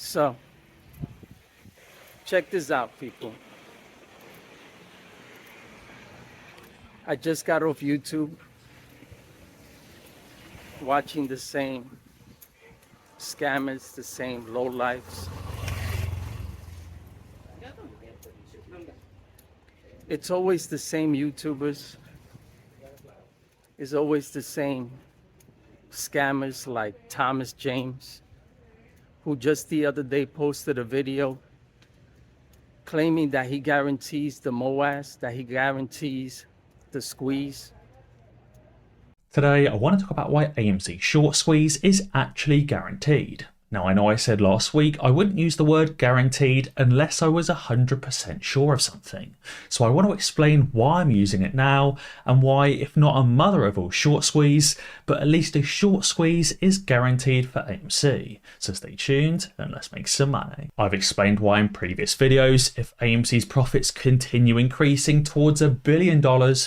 So, check this out, people. I just got off YouTube watching the same scammers, the same lowlifes. It's always the same YouTubers. It's always the same scammers like Thomas James, who just the other day posted a video claiming that he guarantees the MOAS, that he guarantees the squeeze. Today, I want to talk about why AMC short squeeze is actually guaranteed. Now, I know I said last week I wouldn't use the word guaranteed unless I was 100% sure of something. So I want to explain why I'm using it now and why, if not a mother of all short squeeze, but at least a short squeeze is guaranteed for AMC. So stay tuned and let's make some money. I've explained why in previous videos. If AMC's profits continue increasing towards $1 billion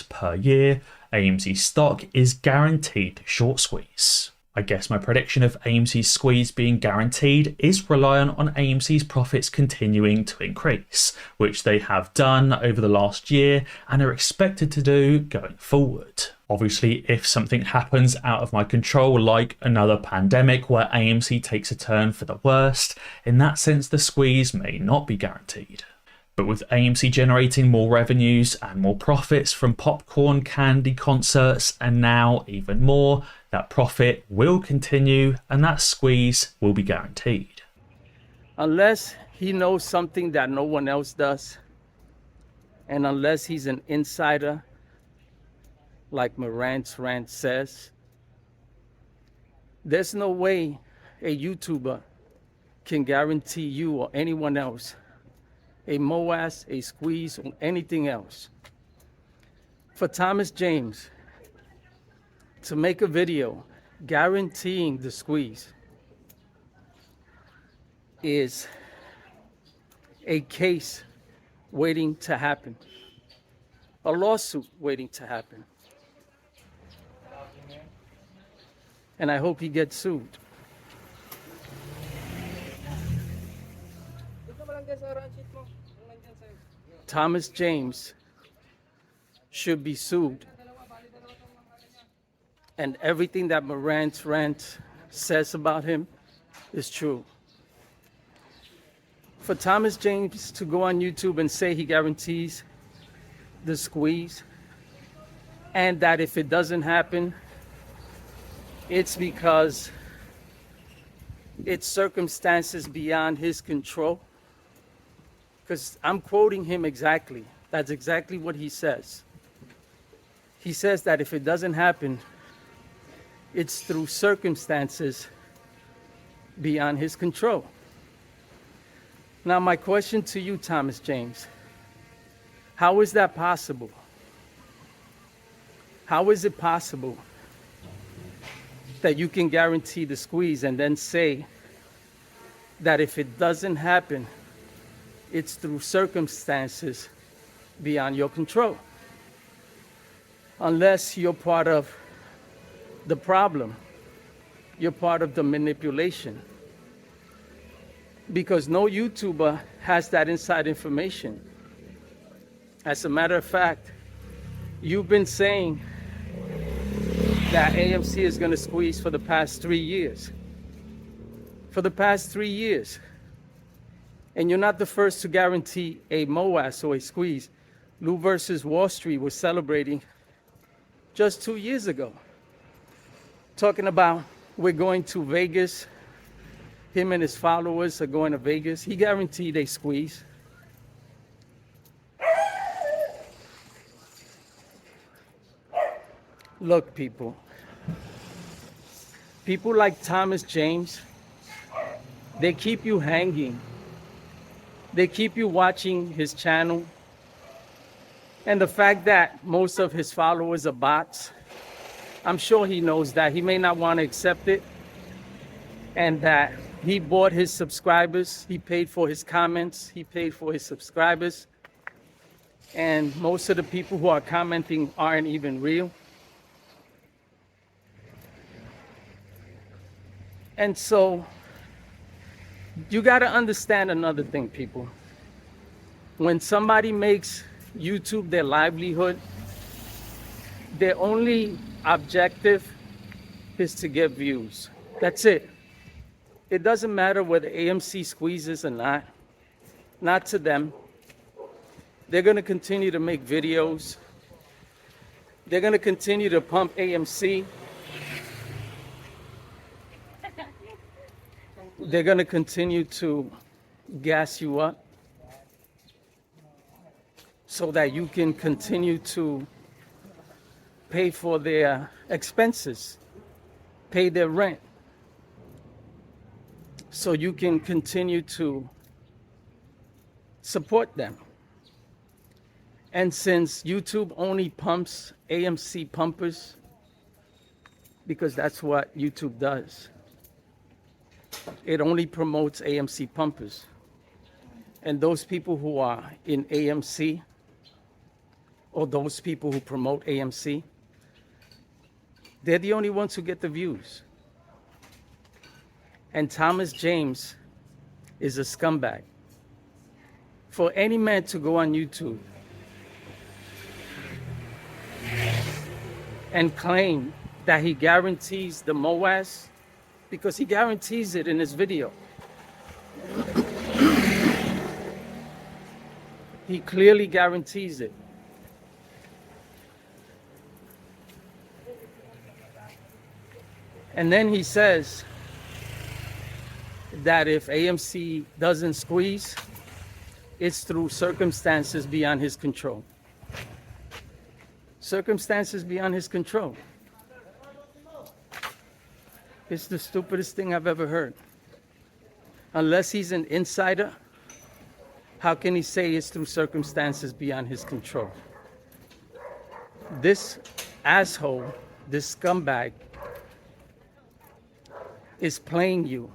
per year, AMC stock is guaranteed to short squeeze. I guess my prediction of AMC's squeeze being guaranteed is reliant on AMC's profits continuing to increase, which they have done over the last year and are expected to do going forward. Obviously, if something happens out of my control, like another pandemic where AMC takes a turn for the worst, in that sense the squeeze may not be guaranteed. But with AMC generating more revenues and more profits from popcorn, candy, concerts, and now even more, that profit will continue and that squeeze will be guaranteed. Unless he knows something that no one else does, and unless he's an insider, like Marantz says, there's no way a YouTuber can guarantee you or anyone else a MOAS, a squeeze, or anything else. For Thomas James to make a video guaranteeing the squeeze is a case waiting to happen, a lawsuit waiting to happen. And I hope he gets sued. Thomas James should be sued. And everything that Marantz says about him is true. For Thomas James to go on YouTube and say he guarantees the squeeze, and that if it doesn't happen, it's because it's circumstances beyond his control. Because I'm quoting him exactly. That's exactly what he says. He says that if it doesn't happen, it's through circumstances beyond his control. Now, my question to you, Thomas James, how is that possible? How is it possible that you can guarantee the squeeze and then say that if it doesn't happen, it's through circumstances beyond your control? Unless you're part of the problem, you're part of the manipulation. Because no YouTuber has that inside information. As a matter of fact, you've been saying that AMC is going to squeeze for the past 3 years. For the past 3 years. And you're not the first to guarantee a MOAS or a squeeze. Lou versus Wall Street was celebrating just 2 years ago, talking about we're going to Vegas. Him and his followers are going to Vegas. He guaranteed a squeeze. Look, people like Thomas James, they keep you hanging. They keep you watching his channel. And the fact that most of his followers are bots, I'm sure he knows that. He may not want to accept it. And that he bought his subscribers. He paid for his comments. He paid for his subscribers. And most of the people who are commenting aren't even real. And so You got to understand another thing, people. When somebody makes YouTube their livelihood, their only objective is to get views. That's it. It doesn't matter whether AMC squeezes or not. Not to them. They're going to continue to make videos. They're going to continue to pump AMC. They're going to continue to gas you up so that you can continue to pay for their expenses, pay their rent, so you can continue to support them. And since YouTube only pumps AMC pumpers, because that's what YouTube does, it only promotes AMC pumpers. And those people who are in AMC, or those people who promote AMC, they're the only ones who get the views. And Thomas James is a scumbag. For any man to go on YouTube and claim that he guarantees the MOAS, because he guarantees it in his video. He clearly guarantees it. And then he says that if AMC doesn't squeeze, it's through circumstances beyond his control. Circumstances beyond his control. It's the stupidest thing I've ever heard. Unless he's an insider, how can he say it's through circumstances beyond his control? This asshole, this scumbag, is playing you.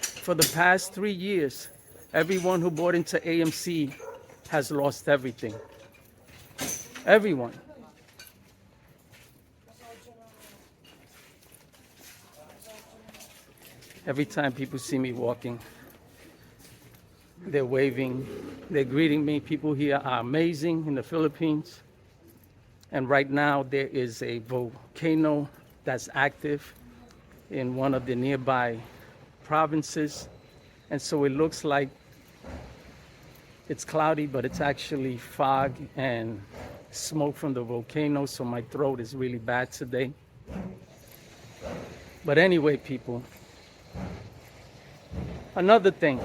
For the past 3 years, everyone who bought into AMC has lost everything. Everyone. Every time people see me walking, they're waving, they're greeting me. People here are amazing in the Philippines. And right now there is a volcano that's active in one of the nearby provinces. And so it looks like it's cloudy, but it's actually fog and smoke from the volcano. So my throat is really bad today. But anyway, people, another thing,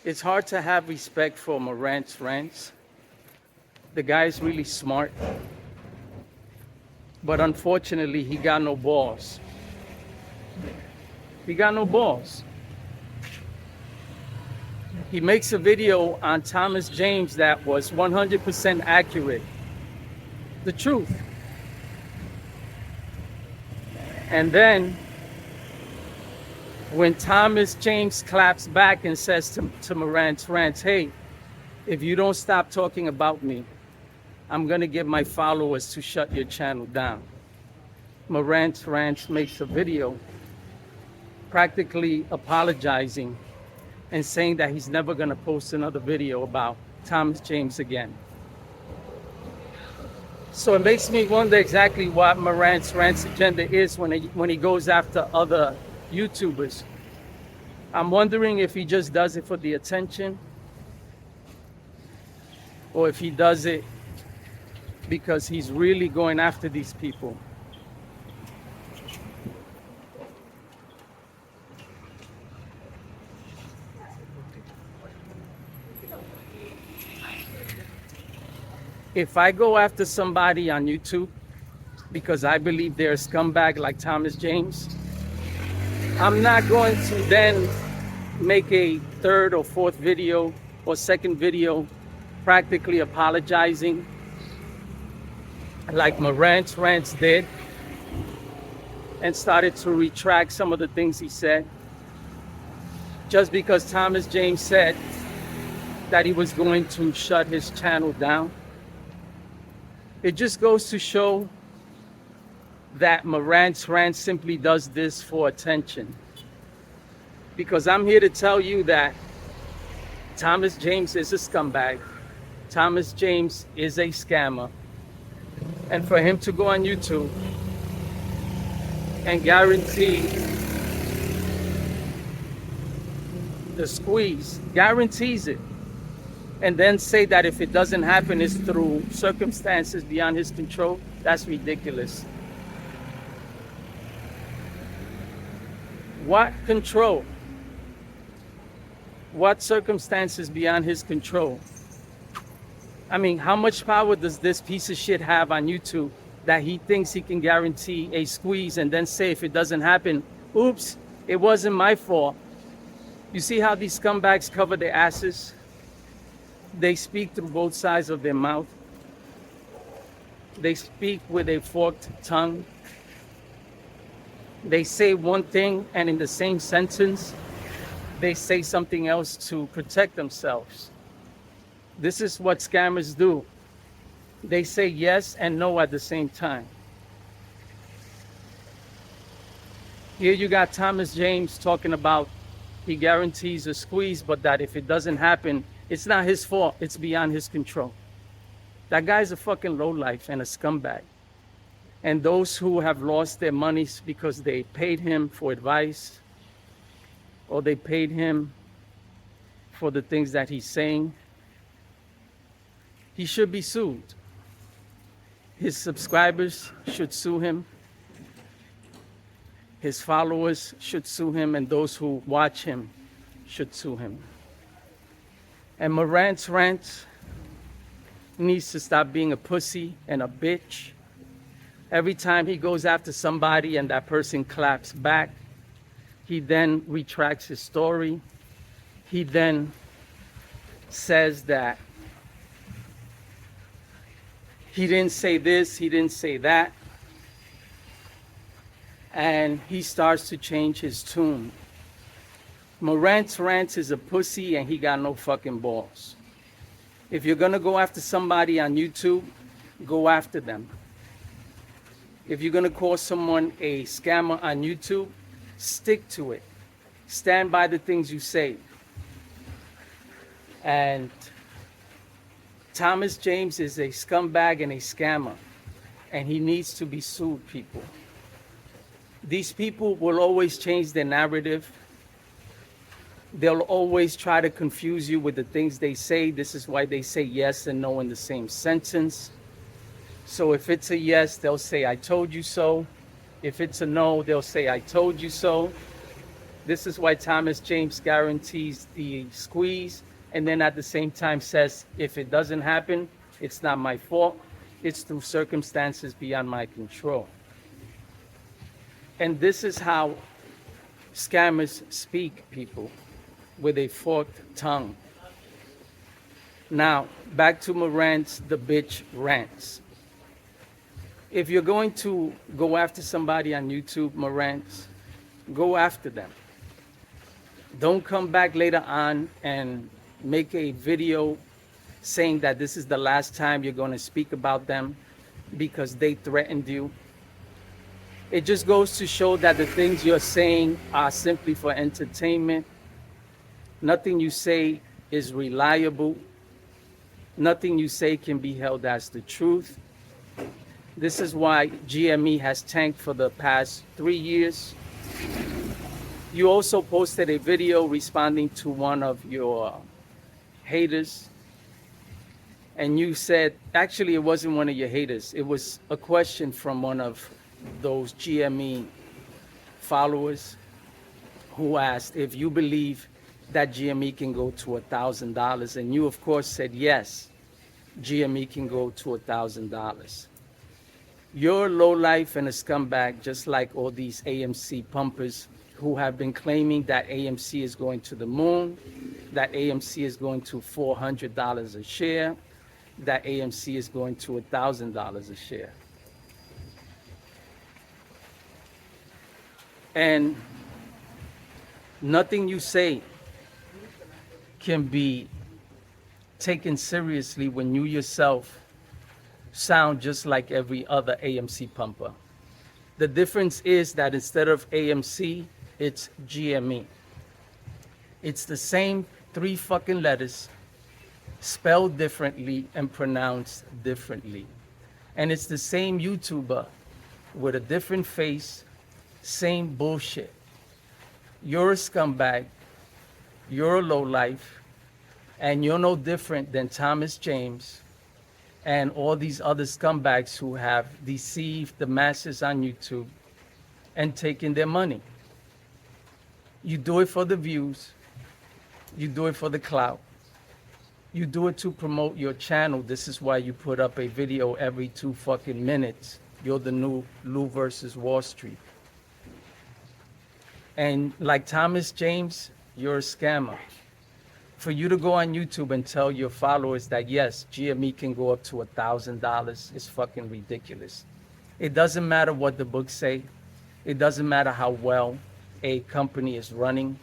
it's hard to have respect for Marantz rants. The guy is really smart, but unfortunately he got no balls. He got no balls. He makes a video on Thomas James that was 100% accurate. The truth. And then when Thomas James claps back and says to Marantz rants, hey, if you don't stop talking about me, I'm gonna get my followers to shut your channel down. Marantz rants makes a video practically apologizing and saying that he's never gonna post another video about Thomas James again. So it makes me wonder exactly what Marantz rants agenda is when he goes after other YouTubers. I'm wondering if he just does it for the attention, or if he does it because he's really going after these people. If I go after somebody on YouTube because I believe they're a scumbag like Thomas James, I'm not going to then make a third or fourth video or second video practically apologizing like Marantz rants did and started to retract some of the things he said just because Thomas James said that he was going to shut his channel down. It just goes to show that Marantz rants simply does this for attention. Because I'm here to tell you that Thomas James is a scumbag. Thomas James is a scammer. And for him to go on YouTube and guarantee the squeeze, guarantees it, and then say that if it doesn't happen, it's through circumstances beyond his control, that's ridiculous. What control? What circumstances beyond his control? I mean, how much power does this piece of shit have on YouTube that he thinks he can guarantee a squeeze and then say if it doesn't happen, oops, it wasn't my fault? You see how these scumbags cover their asses? They speak through both sides of their mouth. They speak with a forked tongue. They say one thing and in the same sentence, they say something else to protect themselves. This is what scammers do. They say yes and no at the same time. Here you got Thomas James talking about he guarantees a squeeze, but that if it doesn't happen, it's not his fault. It's beyond his control. That guy's a fucking lowlife and a scumbag. And those who have lost their monies because they paid him for advice or they paid him for the things that he's saying, he should be sued. His subscribers should sue him. His followers should sue him, and those who watch him should sue him. And Marantz Rant needs to stop being a pussy and a bitch. Every time he goes after somebody and that person claps back, he then retracts his story. He then says that he didn't say this, he didn't say that. And he starts to change his tune. Marantz Rant is a pussy and he got no fucking balls. If you're gonna go after somebody on YouTube, go after them. If you're gonna call someone a scammer on YouTube, stick to it. Stand by the things you say. And Thomas James is a scumbag and a scammer, and he needs to be sued, people. These people will always change their narrative. They'll always try to confuse you with the things they say. This is why they say yes and no in the same sentence. So if it's a yes, they'll say, I told you so. If it's a no, they'll say, I told you so. This is why Thomas James guarantees the squeeze, and then at the same time says, if it doesn't happen, it's not my fault. It's through circumstances beyond my control. And this is how scammers speak, people, with a forked tongue. Now, back to Marantz the bitch rants. If you're going to go after somebody on YouTube, Marantz, go after them. Don't come back later on and make a video saying that this is the last time you're going to speak about them because they threatened you. It just goes to show that the things you're saying are simply for entertainment. Nothing you say is reliable. Nothing you say can be held as the truth. This is why GME has tanked for the past 3 years. You also posted a video responding to one of your haters. And you said, actually it wasn't one of your haters. It was a question from one of those GME followers who asked if you believe that GME can go to $1,000. And you, of course, said yes, GME can go to $1,000. You're a lowlife and a scumbag, just like all these AMC pumpers who have been claiming that AMC is going to the moon, that AMC is going to $400 a share, that AMC is going to $1,000 a share. And nothing you say can be taken seriously when you yourself sound just like every other AMC pumper. The difference is that instead of AMC, it's GME. It's the same three fucking letters spelled differently and pronounced differently. And it's the same YouTuber with a different face, same bullshit. You're a scumbag, you're a lowlife, and you're no different than Thomas James and all these other scumbags who have deceived the masses on YouTube and taken their money. You do it for the views, you do it for the clout, you do it to promote your channel. This is why you put up a video every 2 fucking minutes. You're the new Lou versus Wall Street. And like Thomas James, you're a scammer. For you to go on YouTube and tell your followers that yes, GME can go up to $1,000 is fucking ridiculous. It doesn't matter what the books say. It doesn't matter how well a company is running.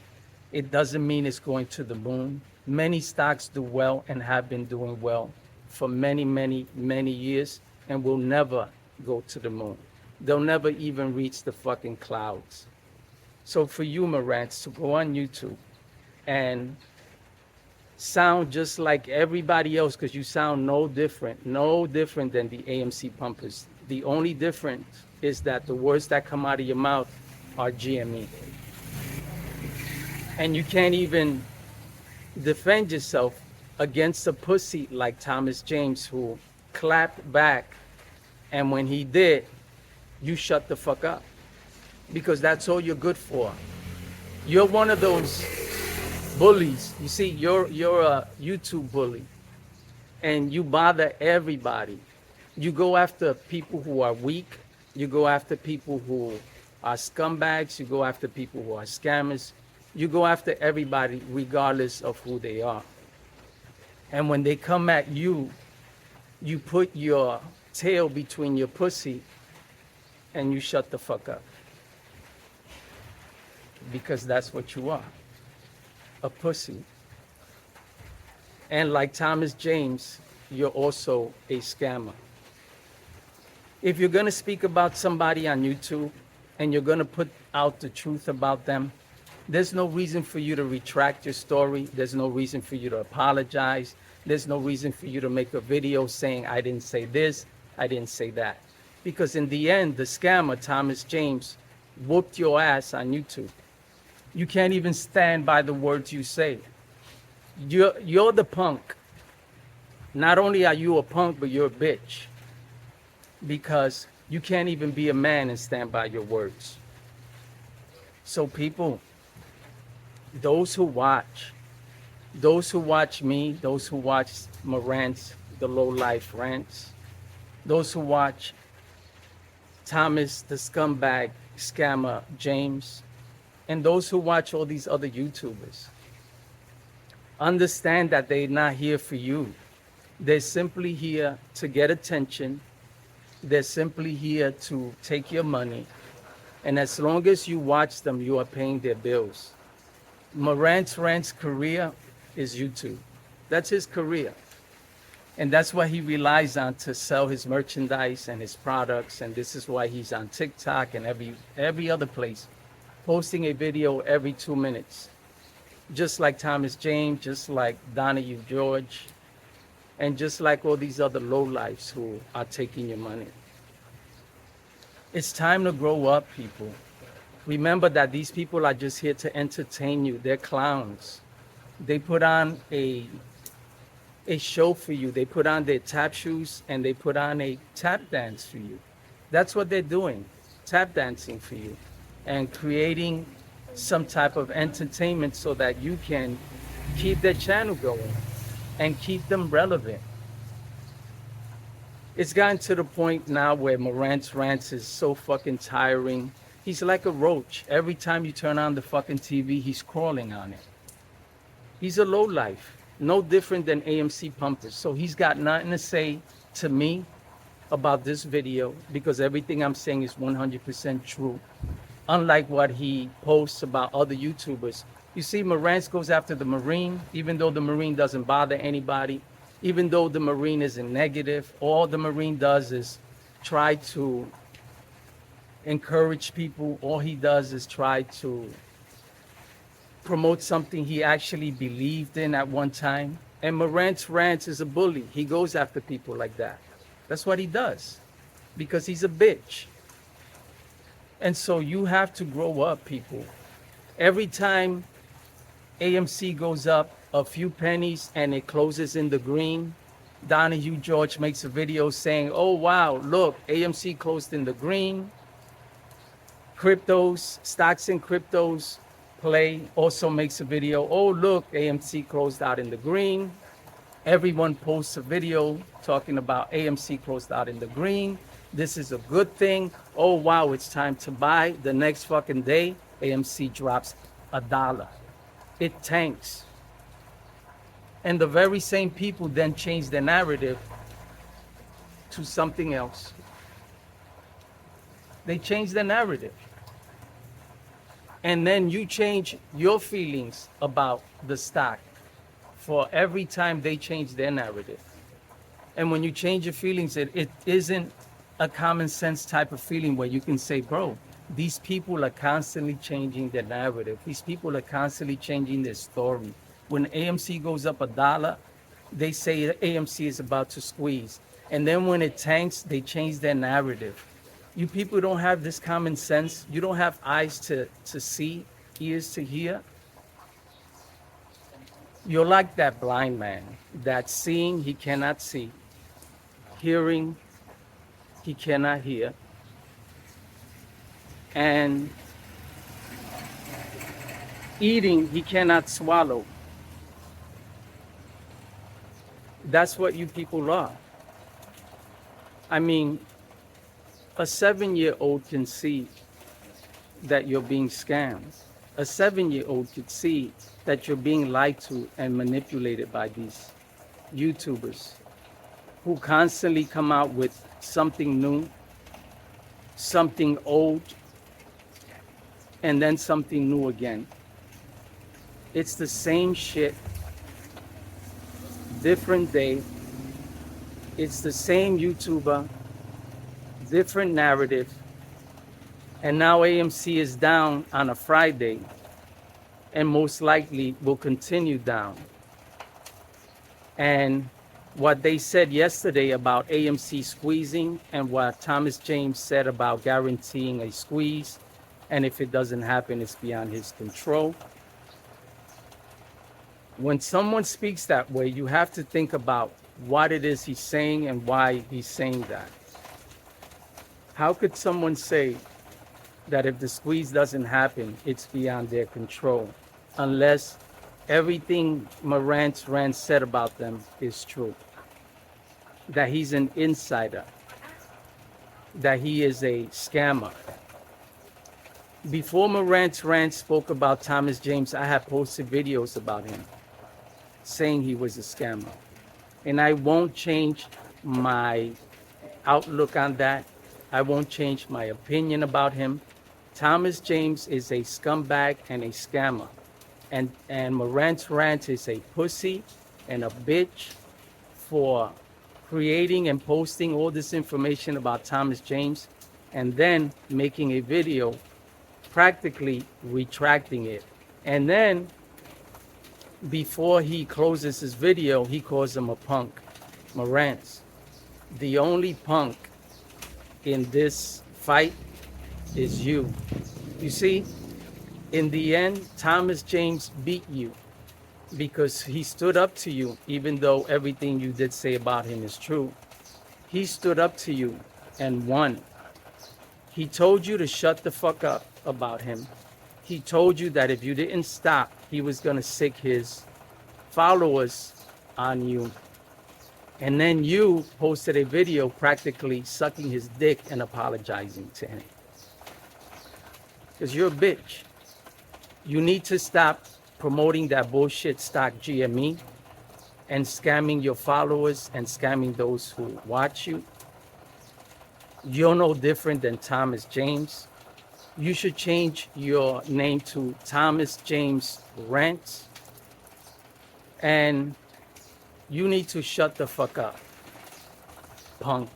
It doesn't mean it's going to the moon. Many stocks do well and have been doing well for many, many, many years and will never go to the moon. They'll never even reach the fucking clouds. So for you, Marantz, to go on YouTube and sound just like everybody else, because you sound no different than the AMC pumpers. The only difference is that the words that come out of your mouth are GME. And you can't even defend yourself against a pussy like Thomas James, who clapped back, and when he did, you shut the fuck up, because that's all you're good for. You're one of those bullies. You see, you're a YouTube bully, and you bother everybody. You go after people who are weak. You go after people who are scumbags. You go after people who are scammers. You go after everybody regardless of who they are. And when they come at you, you put your tail between your pussy and you shut the fuck up. Because that's what you are, a pussy. And like Thomas James, you're also a scammer. If you're gonna speak about somebody on YouTube and you're gonna put out the truth about them, there's no reason for you to retract your story. There's no reason for you to apologize. There's no reason for you to make a video saying, I didn't say this, I didn't say that. Because in the end, the scammer, Thomas James, whooped your ass on YouTube. You can't even stand by the words you say. You're the punk. Not only are you a punk, but you're a bitch. Because you can't even be a man and stand by your words. So people, those who watch me, those who watch Marantz, the low-life rants, those who watch Thomas, the scumbag scammer James, and those who watch all these other YouTubers, understand that they're not here for you. They're simply here to get attention. They're simply here to take your money. And as long as you watch them, you are paying their bills. Marantz Rant's career is YouTube. That's his career. And that's what he relies on to sell his merchandise and his products. And this is why he's on TikTok and every other place, posting a video every 2 minutes. Just like Thomas James, just like Donahue George, and just like all these other lowlifes who are taking your money. It's time to grow up, people. Remember that these people are just here to entertain you. They're clowns. They put on a show for you. They put on their tap shoes and they put on a tap dance for you. That's what they're doing, tap dancing for you and creating some type of entertainment so that you can keep their channel going and keep them relevant. It's gotten to the point now where Marantz Rants is so fucking tiring. He's like a roach. Every time you turn on the fucking TV, he's crawling on it. He's a lowlife, no different than AMC pumpers. So he's got nothing to say to me about this video because everything I'm saying is 100% true. Unlike what he posts about other YouTubers. You see, Marantz goes after the Marine, even though the Marine doesn't bother anybody, even though the Marine isn't negative. All the Marine does is try to encourage people. All he does is try to promote something he actually believed in at one time. And Marantz Rants is a bully. He goes after people like that. That's what he does because he's a bitch. And so you have to grow up, people. Every time AMC goes up a few pennies and it closes in the green, Donahue George makes a video saying, oh, wow, look, AMC closed in the green. Cryptos, stocks and cryptos play also makes a video. Oh, look, AMC closed out in the green. Everyone posts a video talking about AMC closed out in the green. This is a good thing. Oh, wow, it's time to buy. The next fucking day, AMC drops $1. It tanks. And the very same people then change the narrative to something else. They change the narrative. And then you change your feelings about the stock for every time they change their narrative. And when you change your feelings, it isn't a common sense type of feeling where you can say, bro, these people are constantly changing their narrative. These people are constantly changing their story. When AMC goes up $1, they say AMC is about to squeeze. And then when it tanks, they change their narrative. You people don't have this common sense. You don't have eyes to see, ears to hear. You're like that blind man that's seeing, he cannot see. Hearing, he cannot hear. And eating, he cannot swallow. That's what you people are. I mean, a 7-year-old can see that you're being scammed. A 7-year-old could see that you're being lied to and manipulated by these YouTubers who constantly come out with something new, something old, and then something new again. It's the same shit, different day. It's the same YouTuber, different narrative. And now AMC is down on a Friday and most likely will continue down. And what they said yesterday about AMC squeezing and what Thomas James said about guaranteeing a squeeze, and if it doesn't happen, it's beyond his control. When someone speaks that way, you have to think about what it is he's saying and why he's saying that. How could someone say that if the squeeze doesn't happen, it's beyond their control, unless everything Marantz Rand said about them is true? That he's an insider, that he is a scammer. Before Marantz Rand spoke about Thomas James, I had posted videos about him saying he was a scammer. And I won't change my outlook on that. I won't change my opinion about him. Thomas James is a scumbag and a scammer. And Marantz Rant is a pussy and a bitch for creating and posting all this information about Thomas James and then making a video practically retracting it. And then before he closes his video, he calls him a punk. Marantz, the only punk in this fight is you. You see, in the end, Thomas James beat you because he stood up to you, even though everything you did say about him is true. He stood up to you and won. He told you to shut the fuck up about him. He told you that if you didn't stop, he was gonna sick his followers on you. And then you posted a video practically sucking his dick and apologizing to him. Because you're a bitch. You need to stop promoting that bullshit stock GME and scamming your followers and scamming those who watch you. You're no different than Thomas James. You should change your name to Thomas James Rants. And you need to shut the fuck up, punk.